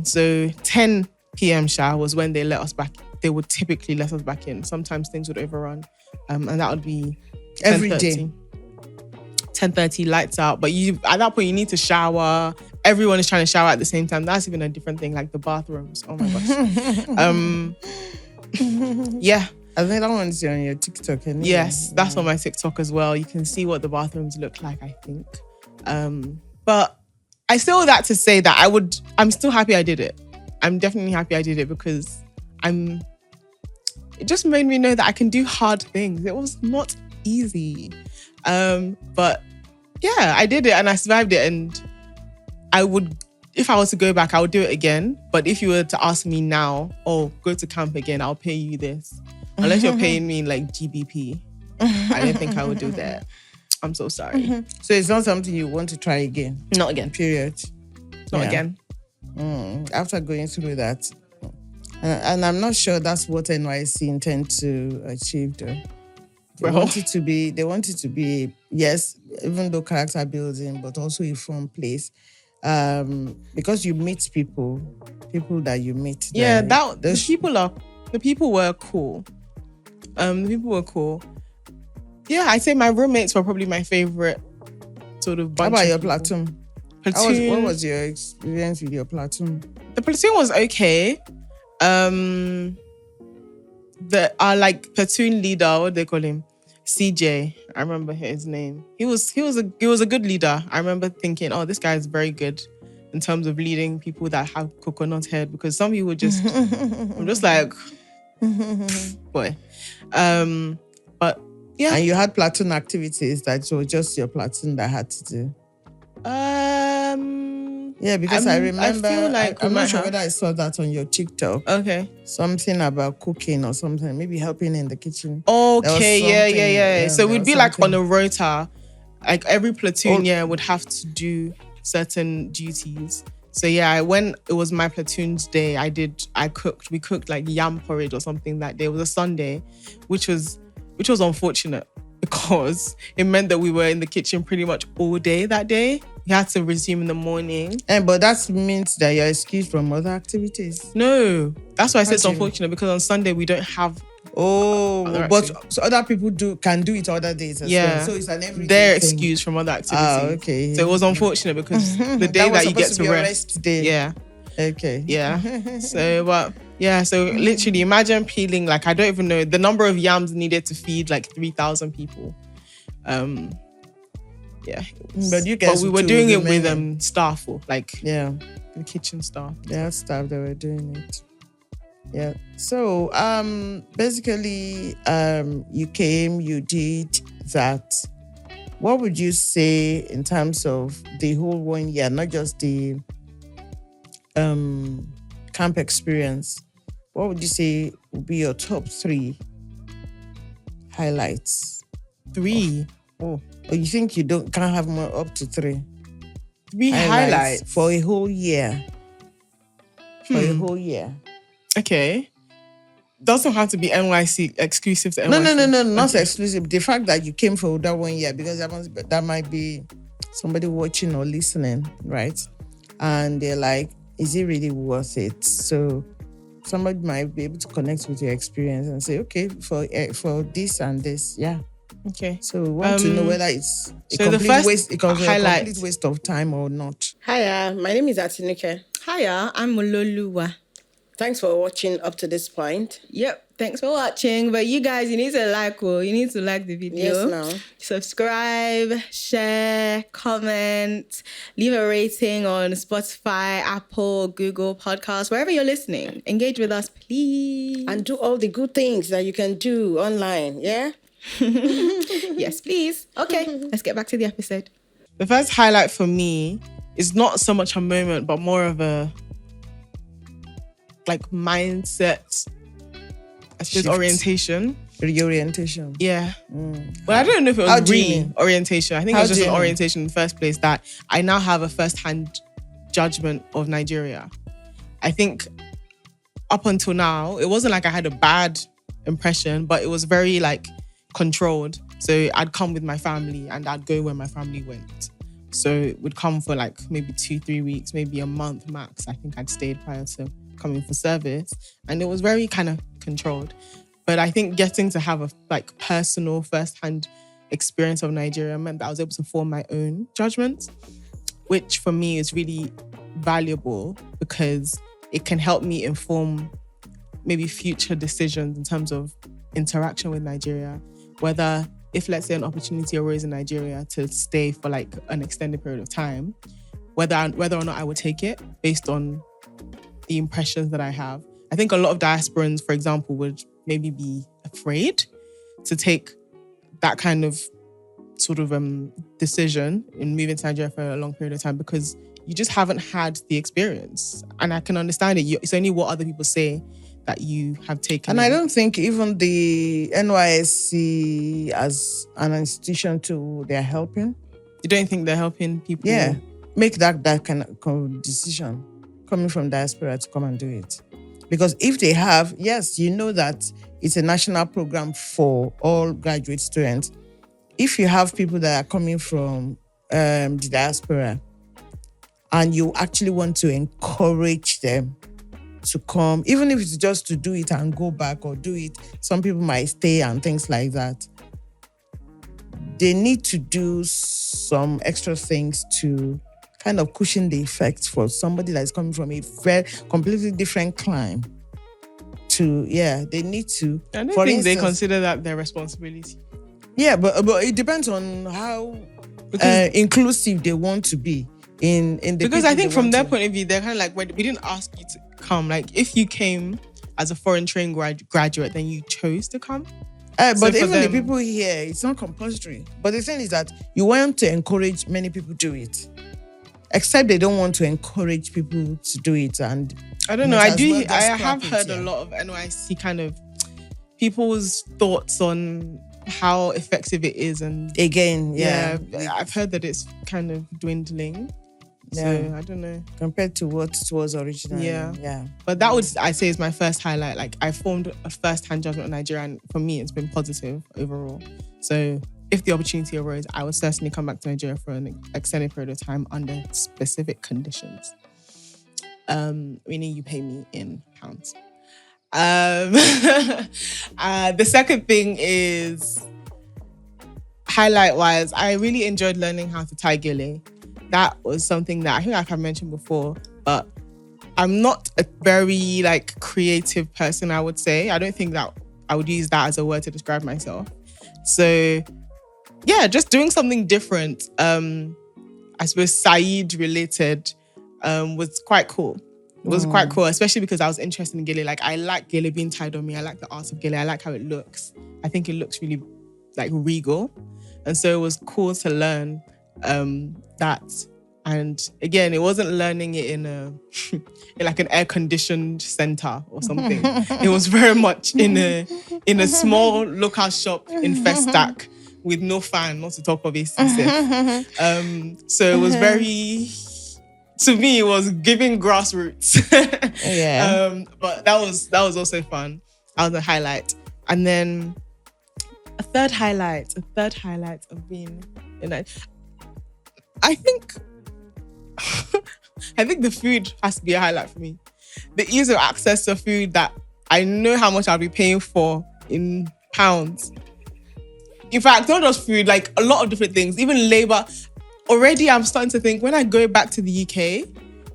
So 10 p.m. was when they let us back. They would typically let us back in. Sometimes things would overrun, and that would be every day. 10:30, lights out. But at that point, you need to shower. Everyone is trying to shower at the same time. That's even a different thing, like the bathrooms. Oh my gosh. Yeah. I think that one's on your TikTok. Anyway. Yes, that's on my TikTok as well. You can see what the bathrooms look like, I think. But I say all that to say that I'm still happy I did it. I'm definitely happy I did it because it just made me know that I can do hard things. It was not easy. But yeah, I did it and I survived it. And if I was to go back, I would do it again. But if you were to ask me now, go to camp again, I'll pay you this. Unless you're paying me like GBP, I don't think I would do that. I'm so sorry. So it's not something you want to try again? Not again. Period. Not again. After going through that. And I'm not sure that's what NYSC intend to achieve though. They want it to be, yes, even though character building, but also a fun place. Because you meet people that you meet. Yeah, the people were cool. The people were cool. Yeah, I'd say my roommates were probably my favorite sort of bunch. How about your people. platoon? Platoon. What was your experience with your platoon? The platoon was okay. Our like platoon leader, what do they call him? CJ. I remember his name. He was a good leader. I remember thinking, this guy is very good in terms of leading people that have coconut head, because some people just I'm just like boy. But yeah. And you had platoon activities that were just your platoon that had to do. Yeah, because I remember, I feel like I'm not sure whether I saw that on your TikTok. Okay. Something about cooking or something, maybe helping in the kitchen. Okay, yeah. So we'd be like on a rota, like every platoon would have to do certain duties. So yeah, when it was my platoon's day, we cooked like yam porridge or something that day. It was a Sunday, which was unfortunate because it meant that we were in the kitchen pretty much all day that day. You had to resume in the morning. But that means that you're excused from other activities. No, that's why I said it's unfortunate, because on Sunday we don't have Oh, but so other people can do it other days as well. So it's an everyday they're thing. excused from other activities. Okay. So it was unfortunate because the day that you get to rest. Day. Yeah. Okay. Yeah. So literally imagine peeling, like, I don't even know the number of yams needed to feed like 3,000 people. Yeah. But we were doing it with staff, or like the kitchen staff. Yeah, staff that were doing it. Yeah. So basically you came, you did that. What would you say in terms of the whole 1 year, not just the camp experience? What would you say would be your top 3 highlights? 3? Or you think you can't have more, up to 3? 3 highlights for a whole year. For a whole year. Okay. Doesn't have to be NYC, exclusive to NYC. No, not exclusive. The fact that you came for that 1 year, because that might be somebody watching or listening, right? And they're like, is it really worth it? So somebody might be able to connect with your experience and say, okay, for this and this, yeah. Okay. So we want to know whether it's a complete waste of time or not. Hiya, my name is Atinuke. Hiya, I'm Mololuwa. Thanks for watching up to this point. Yep, thanks for watching. But you guys, you need to like the video. Yes, now. Subscribe, share, comment, leave a rating on Spotify, Apple, Google Podcasts, wherever you're listening. Engage with us, please. And do all the good things that you can do online, yeah? Yes, please. Okay, let's get back to the episode. The first highlight for me is not so much a moment, but more of a mindset, I suppose, orientation. Reorientation. Yeah. But I don't know if it was re-orientation. I think it was just an orientation in the first place, that I now have a first-hand judgment of Nigeria. I think up until now, it wasn't like I had a bad impression, but it was very controlled. So I'd come with my family and I'd go where my family went. So it would come for maybe 2-3 weeks, maybe a month max. I think I'd stayed prior to coming for service, and it was very kind of controlled. But I think getting to have a personal first-hand experience of Nigeria meant that I was able to form my own judgments, which for me is really valuable because it can help me inform maybe future decisions in terms of interaction with Nigeria, whether if, let's say, an opportunity arose in Nigeria to stay for an extended period of time, whether or not I would take it based on the impressions that I have. I think a lot of diasporans, for example, would maybe be afraid to take that kind of sort of decision in moving to Nigeria for a long period of time because you just haven't had the experience. And I can understand it. It's only what other people say that you have taken. And I don't think even the NYSC as an institution too, they're helping. You don't think they're helping people? Yeah, make that kind of decision coming from Diaspora to come and do it. Because if they have, yes, you know that it's a national program for all graduate students. If you have people that are coming from the Diaspora and you actually want to encourage them to come, even if it's just to do it and go back or do it, some people might stay and things like that. They need to do some extra things to kind of cushion the effects for somebody that's coming from a very completely different climb. They need to. I don't think they consider that their responsibility. Yeah, but it depends on how inclusive they want to be in the. Because I think from their point of view, they're kind of we didn't ask you to come. If you came as a foreign trained graduate, then you chose to come. But even the people here, it's not compulsory. But the thing is that you want to encourage many people to do it. Except they don't want to encourage people to do it. And I don't know. I have heard a lot of NYSC kind of people's thoughts on how effective it is. And again, I've heard that it's kind of dwindling. Yeah. So I don't know. Compared to what it was originally. Yeah. But that would, I say, is my first highlight. I formed a first-hand judgment on Nigeria, and for me, it's been positive overall. So if the opportunity arose, I would certainly come back to Nigeria for an extended period of time under specific conditions. Meaning you pay me in pounds. The second thing is, highlight-wise, I really enjoyed learning how to tie gele. That was something that I think I've mentioned before, but I'm not a very like creative person, I would say. I don't think that I would use that as a word to describe myself. So yeah, just doing something different, I suppose Saeed related, was quite cool. It was quite cool, especially because I was interested in gele. Like, I like gele being tied on me. I like the art of gele. I like how it looks. I think it looks really like regal. And so it was cool to learn that. And again, it wasn't learning it in in like an air-conditioned center or something. It was very much in a small local shop in Festac with no fan, not to talk of AC. So it was very... To me, it was giving grassroots. But that was also fun. That was a highlight. And then a third highlight of being in I think the food has to be a highlight for me. The ease of access to food that I know how much I'll be paying for in pounds. In fact, not just food, like a lot of different things, even labor. Already, I'm starting to think when I go back to the UK,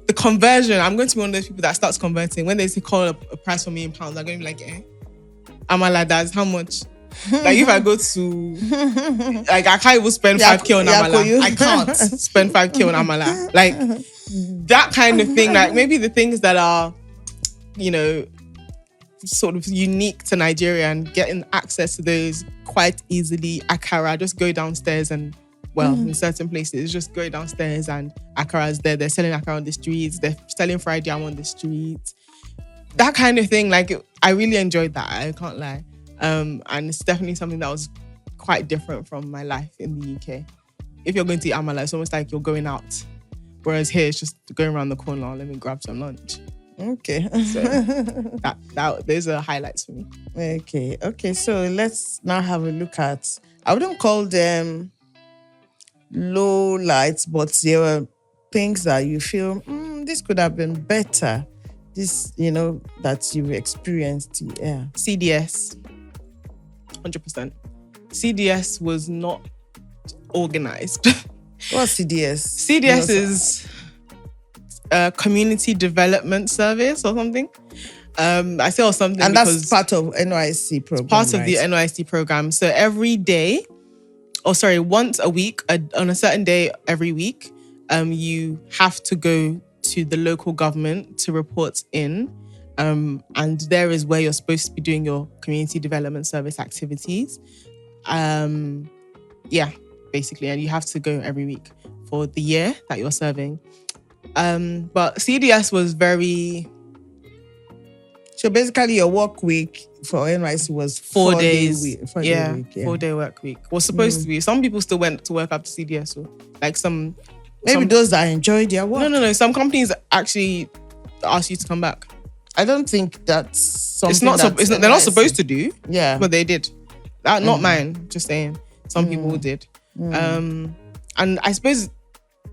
the conversion, I'm going to be one of those people that starts converting. When they say call a price for me in pounds, I'm going to be like, Amala, that's how much? Like if I go to, like I can't even spend 5k on Amala. I can't spend 5k on Amala. Like that kind of thing. Like maybe the things that are, you know, sort of unique to Nigeria and getting access to those quite easily. Akara, just go downstairs and in certain places, just go downstairs and Akara's there. They're selling Akara on the streets. They're selling fried yam on the streets. That kind of thing. Like, I really enjoyed that. I can't lie. And it's definitely something that was quite different from my life in the UK. If you're going to eat Amala, it's almost like you're going out. Whereas here, it's just going around the corner. Let me grab some lunch. Okay. So those are highlights for me. Okay. So let's now have a look at, I wouldn't call them low lights, but there were things that you feel, this could have been better. This, that you've experienced. Yeah. CDS. 100%. CDS was not organized. What's CDS? CDS is a community development service or something. I say or something, and that's part of NYSC program. Part of the NYSC program. So once a week, on a certain day every week, you have to go to the local government to report in. And there is where you're supposed to be doing your community development service activities. Basically. And you have to go every week for the year that you're serving. But CDS was very... So basically your work week for NYC was 4 days. 4 day week. 4-day work week. Was supposed to be. Some people still went to work after CDS. So like maybe those that enjoyed their work. No. Some companies actually ask you to come back. I don't think that's something they're not supposed to do. Yeah. But they did. Not mine, just saying. Some people did. And I suppose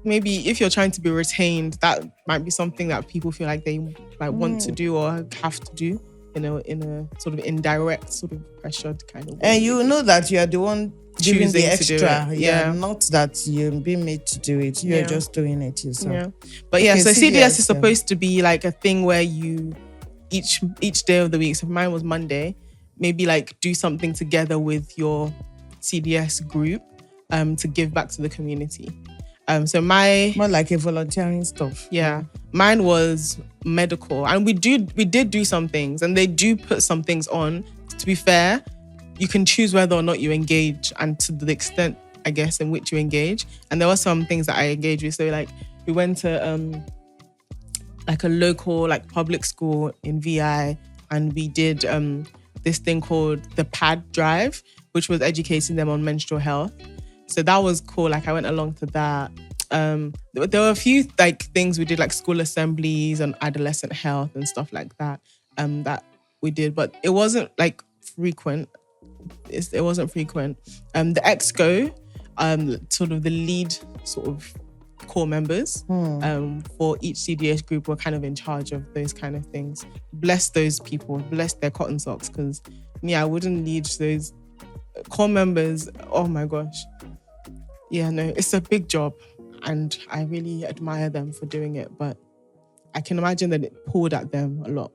maybe if you're trying to be retained, that might be something that people feel like they might want to do or have to do in a sort of indirect, sort of pressured kind of way. And you know that you are the one giving the extra. Yeah. Not that you're being made to do it. You're just doing it yourself. Yeah. But so CDS is supposed to be like a thing where you each day of the week, so mine was Monday, maybe like do something together with your CDS group to give back to the community. So more like a volunteering stuff. Yeah. Mine was medical. And we did do some things, and they do put some things on. To be fair, you can choose whether or not you engage and to the extent, I guess, in which you engage. And there were some things that I engaged with. So like we went to like a local like public school in VI, and we did this thing called the PAD drive, which was educating them on menstrual health. So that was cool. Like I went along to that. There were a few like things we did, like school assemblies on adolescent health and stuff like that. That we did, but it wasn't like frequent. It wasn't frequent. The Exco, sort of the lead sort of core members for each CDS group were kind of in charge of those kind of things. Bless those people, bless their cotton socks, because I wouldn't need those core members. Oh my gosh. Yeah, no, it's a big job and I really admire them for doing it, but I can imagine that it pulled at them a lot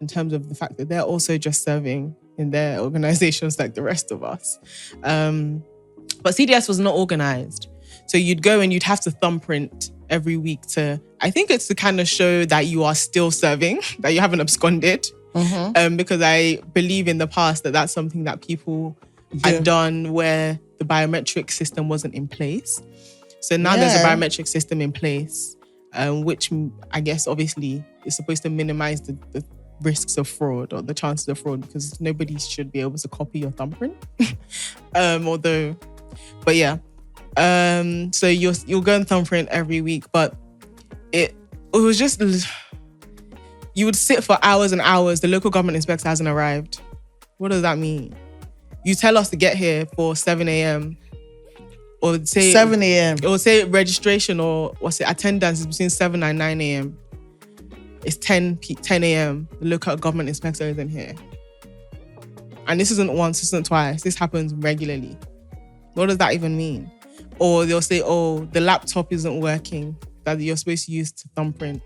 in terms of the fact that they're also just serving in their organizations like the rest of us. But CDS was not organized. So you'd go and you'd have to thumbprint every week I think it's to kind of show that you are still serving, that you haven't absconded. Because I believe in the past that that's something that people had done where the biometric system wasn't in place. So now there's a biometric system in place, which I guess obviously is supposed to minimize the risks of fraud or the chances of fraud, because nobody should be able to copy your thumbprint. But yeah. So you'll go and thumbprint every week, but it was just, you would sit for hours and hours. The local government inspector hasn't arrived. What does that mean? You tell us to get here for 7 a.m. or say 7 a.m. or say registration or attendance is between 7 and 9 a.m. It's 10 a.m. The local government inspector isn't here. And this isn't once, this isn't twice. This happens regularly. What does that even mean? Or they'll say, oh, the laptop isn't working that you're supposed to use to thumbprint.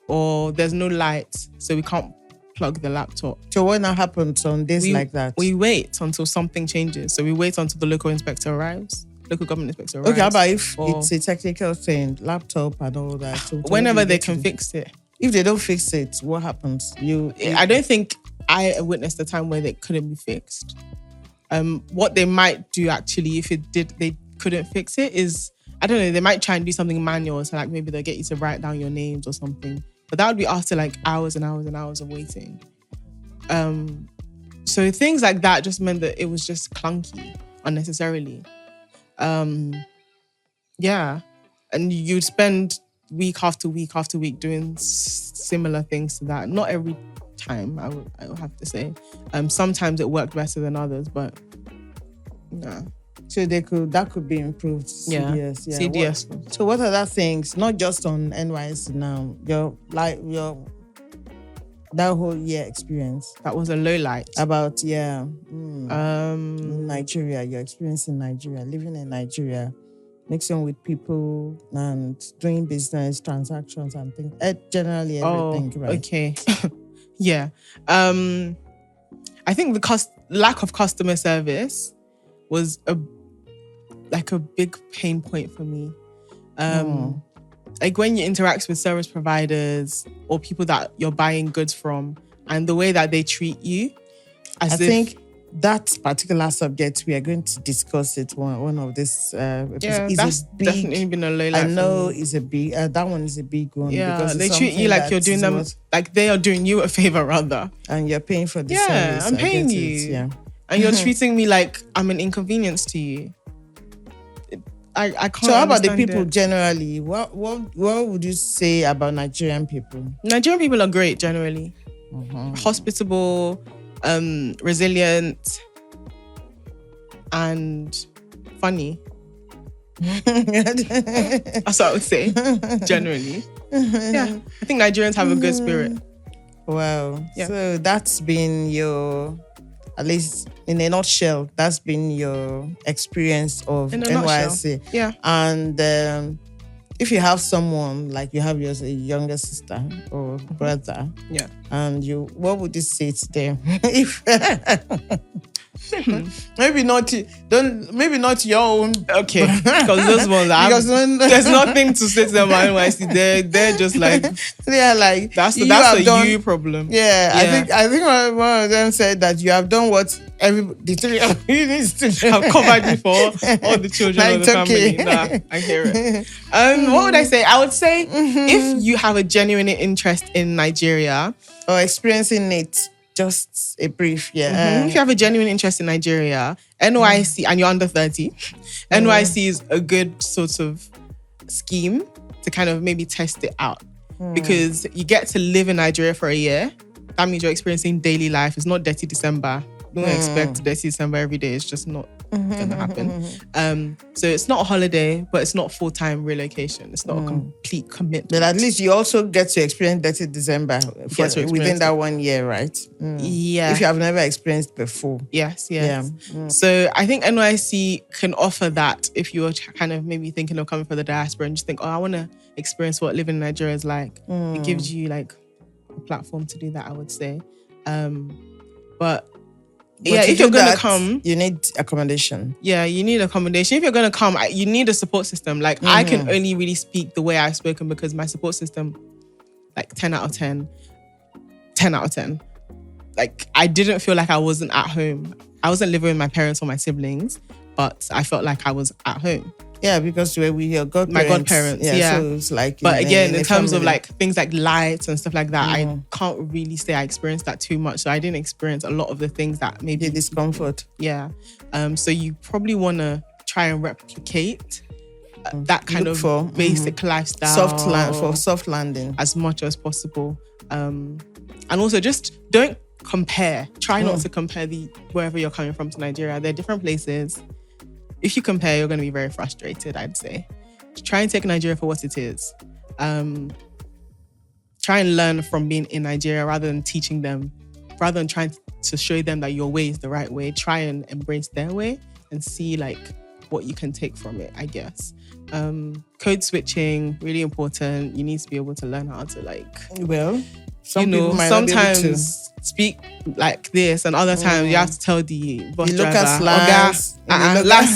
Or there's no light, so we can't plug the laptop. So what now happens on days like that? We wait until something changes. So we wait until the local inspector arrives. Local government inspector arrives. Okay, how about if it's a technical thing, laptop and all that? So whenever they can fix it. If they don't fix it, what happens? I don't think I witnessed a time where they couldn't be fixed. What they might do actually, if they couldn't fix it, is, I don't know, they might try and do something manual. So like maybe they'll get you to write down your names or something. But that would be after like hours and hours and hours of waiting. So things like that just meant that it was just clunky unnecessarily. Yeah. And you'd spend week after week after week doing similar things to that. Not every time, I would have to say. Sometimes it worked better than others, but yeah. So that could be improved. CDS. Yeah. CDS. So what other things, not just on NYSC now, your that whole year experience? That was a low light. About Nigeria, your experience in Nigeria, living in Nigeria, mixing with people and doing business transactions and things. Generally everything, right? Okay. Yeah. I think the lack of customer service was a big pain point for me. Like when you interact with service providers or people that you're buying goods from, and the way that they treat you, I think that particular subject we are going to discuss it one of this. That's definitely been a low light. I know it's a big. That one is a big one. Yeah, because they treat you like you're doing them, like they are doing you a favor rather, and you're paying for the service. Yeah, I'm paying you. And you're treating me like I'm an inconvenience to you. I can't. So how about the people generally? What would you say about Nigerian people? Nigerian people are great generally. Hospitable, resilient, and funny. That's what I would say, generally. Yeah, I think Nigerians have a good spirit. Wow. Yeah. So that's been your, at least in a nutshell, that's been your experience of NYSC. Yeah. And if you have someone, like you have a younger sister or brother, yeah, and what would you say to them? If maybe not your own. Okay, because those ones there's nothing to say to them about NYSC. They're just like, they're like, that's a you problem. Yeah, I think one of them said that you have done what the three of you needs to do. I've covered you for all the children of the family. Nah, I hear it. What would I say? I would say if you have a genuine interest in Nigeria or experiencing it, just a brief, If you have a genuine interest in Nigeria, NYSC, and you're under 30, NYSC is a good sort of scheme to kind of maybe test it out. Because you get to live in Nigeria for a year. That means you're experiencing daily life. It's not dirty December. don't expect Dirty December every day. It's just not gonna happen. So it's not a holiday, but it's not full-time relocation. It's not a complete commitment. But at least you also get to experience Dirty December within that 1 year, right? Yeah. If you have never experienced before. Yes. So I think NYSC can offer that if you're kind of maybe thinking of coming for the diaspora and just think, I want to experience what living in Nigeria is like. It gives you like a platform to do that, I would say. But if you're going to come... You need accommodation. Yeah, you need accommodation. If you're going to come, you need a support system. Like, I can only really speak the way I've spoken because my support system, like 10 out of 10. 10 out of 10. Like, I didn't feel like I wasn't at home. I wasn't living with my parents or my siblings, but I felt like I was at home. Yeah, because we're with your godparents. My godparents, yeah. So it's like... But again, in terms of like things like lights and stuff like that, I can't really say I experienced that too much. So I didn't experience a lot of the things that maybe... The discomfort. Yeah. So you probably want to try and replicate that kind of basic lifestyle. Soft landing. As much as possible. And also just don't compare. Try not to compare wherever you're coming from to Nigeria. They're different places. If you compare, you're going to be very frustrated, I'd say. Try and take Nigeria for what it is. Try and learn from being in Nigeria rather than teaching them, rather than trying to show them that your way is the right way. Try and embrace their way and see like what you can take from it, I guess. Code switching, really important. You need to be able to learn how to like... Well... sometimes speak like this, and other times you have to tell the bus driver, last,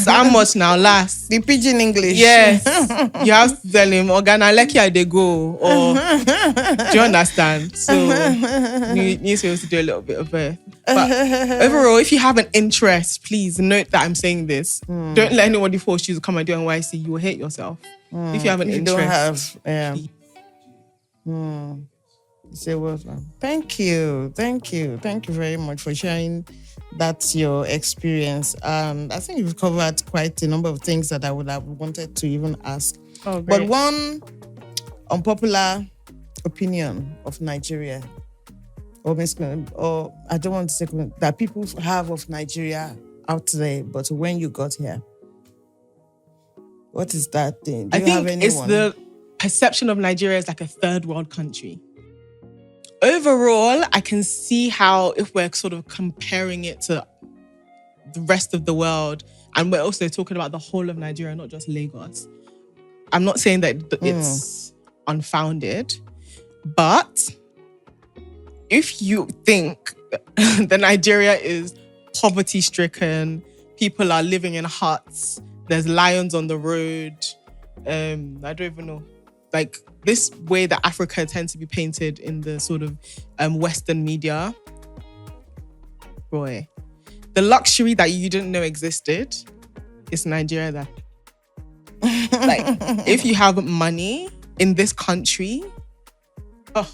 how much now? Last. The pidgin English. Yes. You have to tell him, Oga, now like how they go. Or do you understand? So you need to be able to do a little bit of both. But overall, if you have an interest, please note that I'm saying this. Don't let anybody force you to come and do NYSC. You will hate yourself. If you have an interest. Say what? Thank you very much for sharing. That's your experience. I think you've covered quite a number of things that I would have wanted to even ask. Oh, great. But one unpopular opinion of Nigeria, or I don't want to say that people have of Nigeria out there, but when you got here, what is that thing? I think it's the perception of Nigeria as like a third world country. Overall, I can see how if we're sort of comparing it to the rest of the world, and we're also talking about the whole of Nigeria, not just Lagos. I'm not saying that it's unfounded, but if you think that Nigeria is poverty-stricken, people are living in huts, there's lions on the road, I don't even know. Like this way that Africa tends to be painted in the sort of Western media. Boy, the luxury that you didn't know existed is Nigeria. That like, if you have money in this country, oh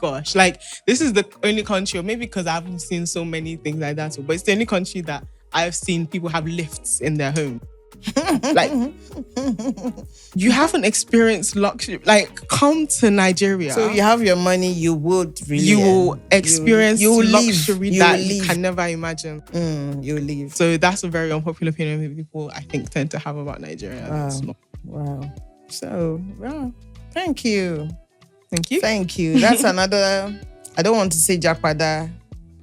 gosh, like this is the only country, or maybe because I haven't seen so many things like that, but it's the only country that I've seen people have lifts in their home. Like, you haven't experienced luxury. Like, come to Nigeria. So you have your money, you would really... You will experience luxury that you can never imagine. You'll leave. So that's a very unpopular opinion that people, I think, tend to have about Nigeria. Wow. So, thank you. Thank you. That's another... I don't want to say Japada,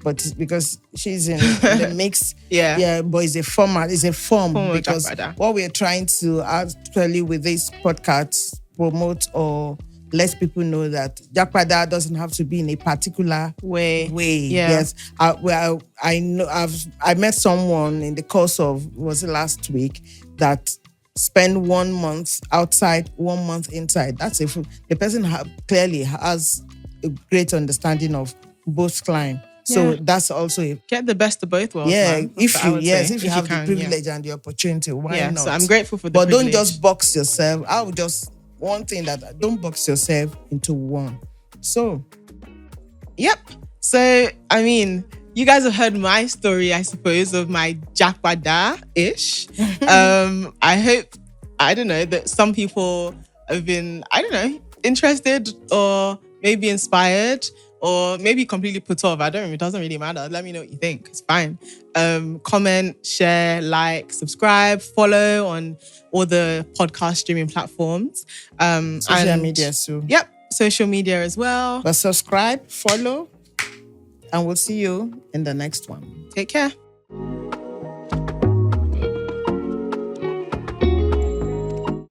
but because she's in the mix. But it's a format, it's a form. Because Japada. What we're trying to actually with this podcast promote or let people know that Japada doesn't have to be in a particular way. Yes. I know I met someone in the course of, was it last week, that spend 1 month outside, 1 month inside. That's if the person clearly has a great understanding of both clients. So that's also get the best of both worlds. If you have the privilege and the opportunity, why not? So I'm grateful for the But privilege. Don't just box yourself. One thing that don't box yourself into one. So, So I mean, you guys have heard my story, I suppose, of my Japada-ish. I don't know, that some people have been, interested or maybe inspired. or maybe completely put off. It doesn't really matter. Let me know what you think. It's fine. Comment, share, like, subscribe, follow on all the podcast streaming platforms. Social media too. Yep, social media as well. But subscribe, follow, and we'll see you in the next one. Take care.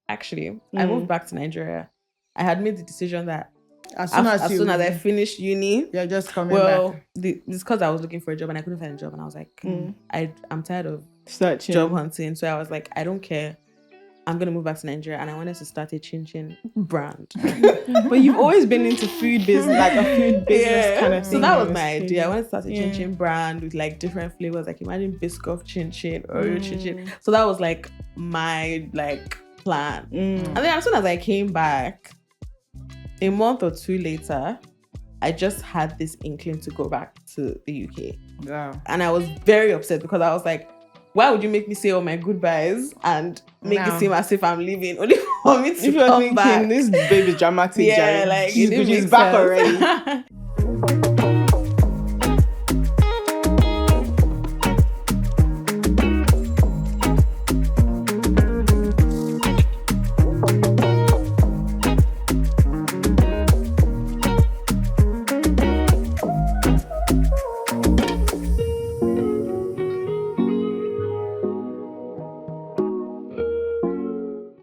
Actually, I moved back to Nigeria. I had made the decision that As soon as I finished uni, you're just coming back. it's because I was looking for a job and I couldn't find a job, and I was like, I'm tired of Searching. job hunting. So I was like, I don't care. I'm gonna move back to Nigeria, and I wanted to start a chin chin brand. But you've always been into food business, like a food business kind of thing. So that was my idea. I wanted to start a chin chin brand with like different flavors. Like imagine biscuit chin chin, Oreo chin chin. So that was like my plan. And then as soon as I came back, a month or two later, I just had this inkling to go back to the UK. Wow. And I was very upset because I was like, why would you make me say all my goodbyes and make it seem as if I'm leaving only for me to come back? This baby's dramatic. Yeah, like she's back already.